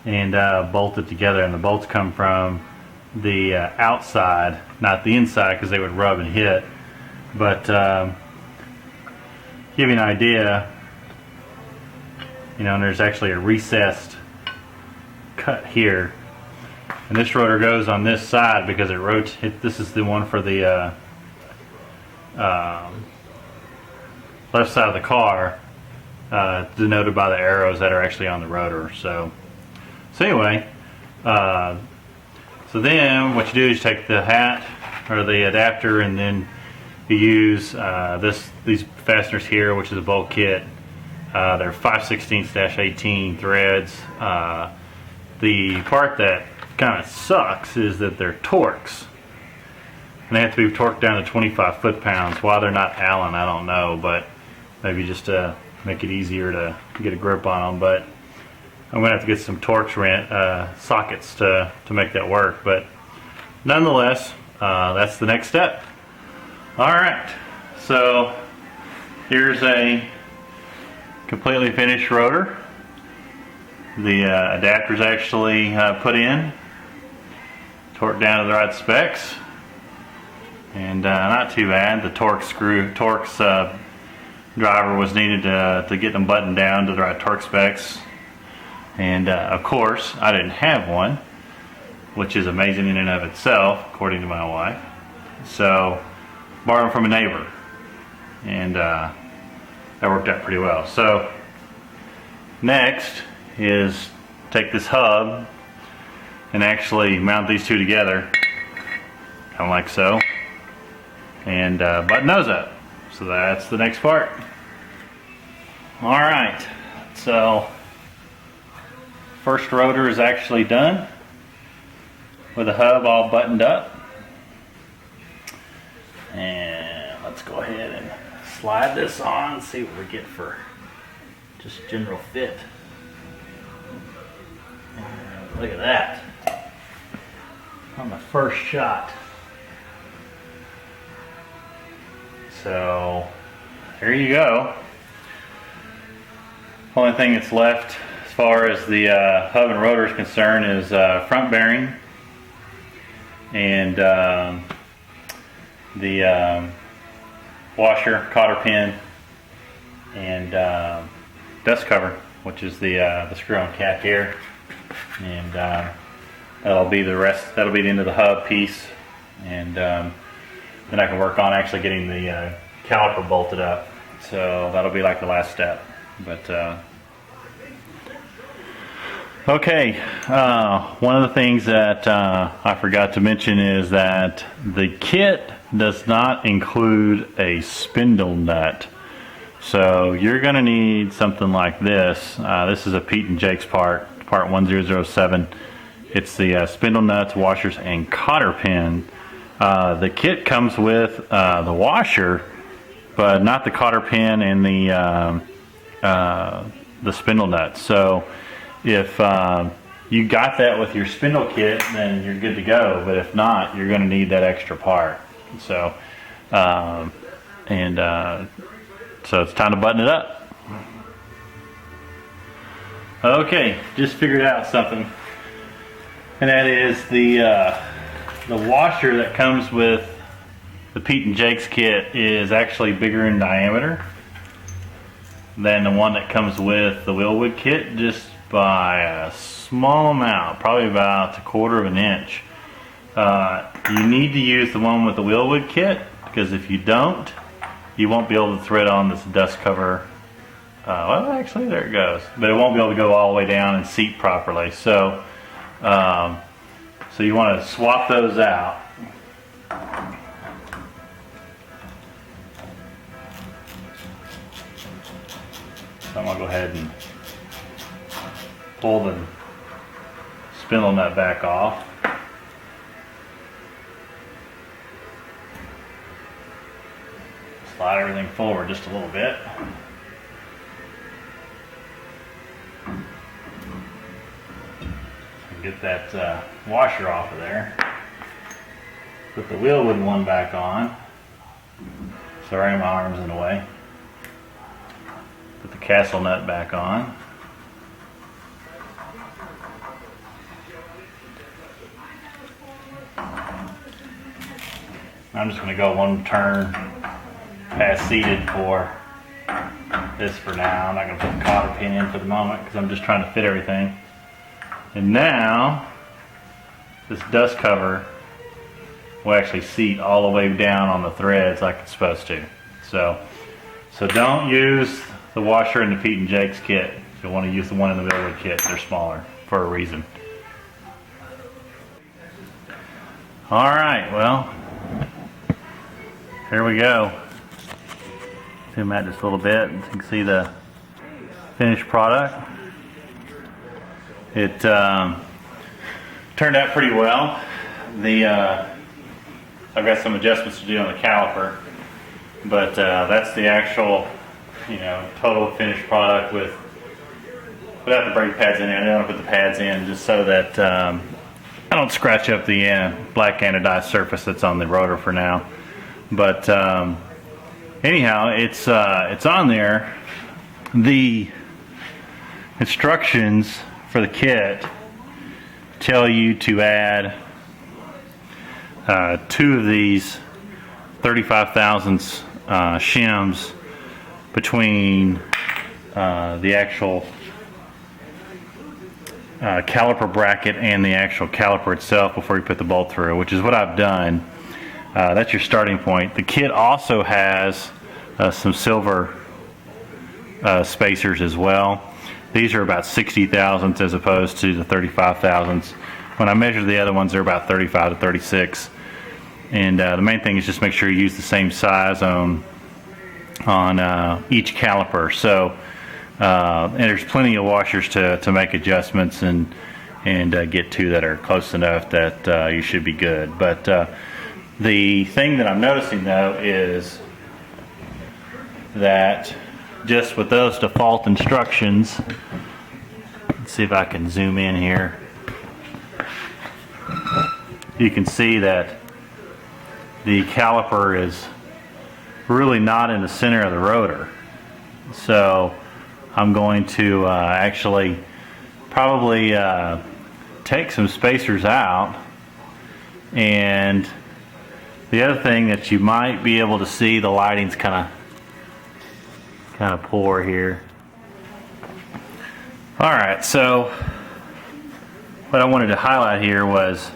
and bolted together, and the bolts come from the outside, not the inside, because they would rub and hit. But give you an idea, you know, and there's actually a recessed cut here, and this rotor goes on this side because it rotates. This is the one for the left side of the car, denoted by the arrows that are actually on the rotor. So anyway, so then what you do is you take the hat or the adapter, and then you use these fasteners here, which is a bolt kit. They're 5/16-18 threads. The part that kind of sucks is that they're Torx, and they have to be torqued down to 25 foot-pounds. Why they're not Allen, I don't know, but maybe just to make it easier to get a grip on them. But I'm going to have to get some Torx sockets to make that work. But nonetheless, that's the next step. Alright, so here's a completely finished rotor. The adapter's actually put in, torqued down to the right specs, and not too bad. The Torx driver was needed to get them buttoned down to the right torque specs, and of course I didn't have one, which is amazing in and of itself, according to my wife. So borrowed them from a neighbor, and that worked out pretty well. So next is take this hub and actually mount these two together, kind of like so, and button those up. So that's the next part. Alright, so first rotor is actually done with the hub all buttoned up, and let's go ahead and slide this on and see what we get for just general fit. And look at that on the first shot. So there you go. Only thing that's left as far as the hub and rotor is concerned is front bearing and the washer, cotter pin, and dust cover, which is the screw-on cap here, and that'll be the rest. That'll be the end of the hub piece, and then I can work on actually getting the caliper bolted up. So that'll be like the last step. But okay, one of the things that I forgot to mention is that the kit does not include a spindle nut. So you're going to need something like this. This is a Pete and Jake's part 1007. It's the spindle nuts, washers, and cotter pin. The kit comes with the washer, but not the cotter pin and the spindle nuts. So if you got that with your spindle kit, then you're good to go. But if not, you're going to need that extra part. So so it's time to button it up. Okay, just figured out something, and that is the washer that comes with the Pete and Jake's kit is actually bigger in diameter than the one that comes with the Wilwood kit, just by a small amount, probably about 1/4 of an inch. You need to use the one with the Wilwood kit, because if you don't, you won't be able to thread on this dust cover. Well, actually, there it goes, but it won't be able to go all the way down and seat properly. So so you want to swap those out. So I'm going to go ahead and pull the spindle nut back off. Slide everything forward just a little bit. Get that washer off of there. Put the Wilwood one back on. Sorry, my arm's in the way. Put the castle nut back on. I'm just going to go one turn past seated for this for now. I'm not going to put the cotter pin in for the moment because I'm just trying to fit everything. And now this dust cover will actually seat all the way down on the threads like it's supposed to. So don't use the washer in the Pete and Jake's kit. You'll want to use the one in the Wilwood kit. They're smaller for a reason. Alright, well, here we go. Zoom out just a little bit and you can see the finished product. It turned out pretty well. I've got some adjustments to do on the caliper, but that's the actual, total finished product without the brake pads in there. I don't put the pads in just so that I don't scratch up the black anodized surface that's on the rotor for now. But anyhow, it's on there. The instructions for the kit tell you to add 2 of these 35 thousandths shims between the actual caliper bracket and the actual caliper itself before you put the bolt through, which is what I've done. That's your starting point. The kit also has some silver spacers as well. These are about 60 thousandths as opposed to the 35 thousandths. When I measure the other ones, they're about 35 to 36. And the main thing is just make sure you use the same size on each caliper. So and there's plenty of washers to make adjustments and get to that are close enough that you should be good. But the thing that I'm noticing though is that just with those default instructions, let's see if I can zoom in here. You can see that the caliper is really not in the center of the rotor. So I'm going to actually probably take some spacers out. And the other thing that you might be able to see, the lighting's kind of poor here. Alright, so what I wanted to highlight here was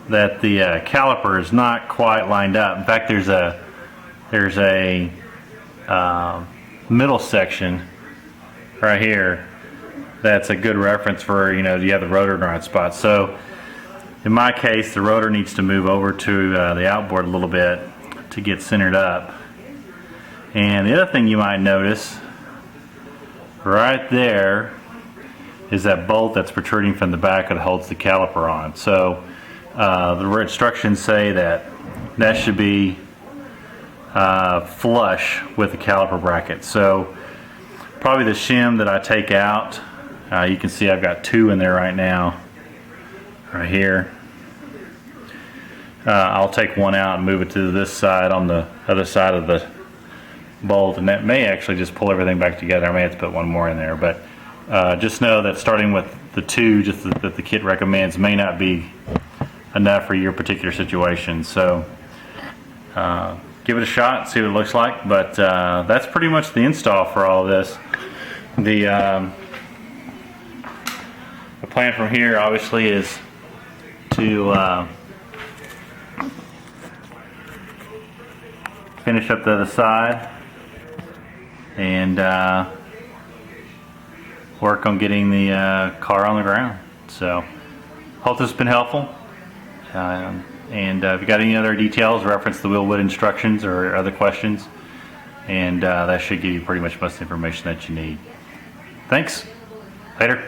that the caliper is not quite lined up. In fact, there's a middle section right here that's a good reference for, do you have the rotor in the right spot. So in my case, the rotor needs to move over to the outboard a little bit to get centered up. And the other thing you might notice right there is that bolt that's protruding from the back that holds the caliper on. So the instructions say that should be flush with the caliper bracket. So probably the shim that I take out, you can see I've got 2 in there right now, right here. I'll take one out and move it to this side on the other side of the bolt, and that may actually just pull everything back together. I may have to put one more in there, but just know that starting with the 2 just that the kit recommends may not be enough for your particular situation. So give it a shot, see what it looks like. But that's pretty much the install for all of this. The plan from here obviously is to finish up the other side and work on getting the car on the ground. So hope this has been helpful. And if you got any other details, reference the Wilwood instructions or other questions, and that should give you pretty much most information that you need. Thanks. Later.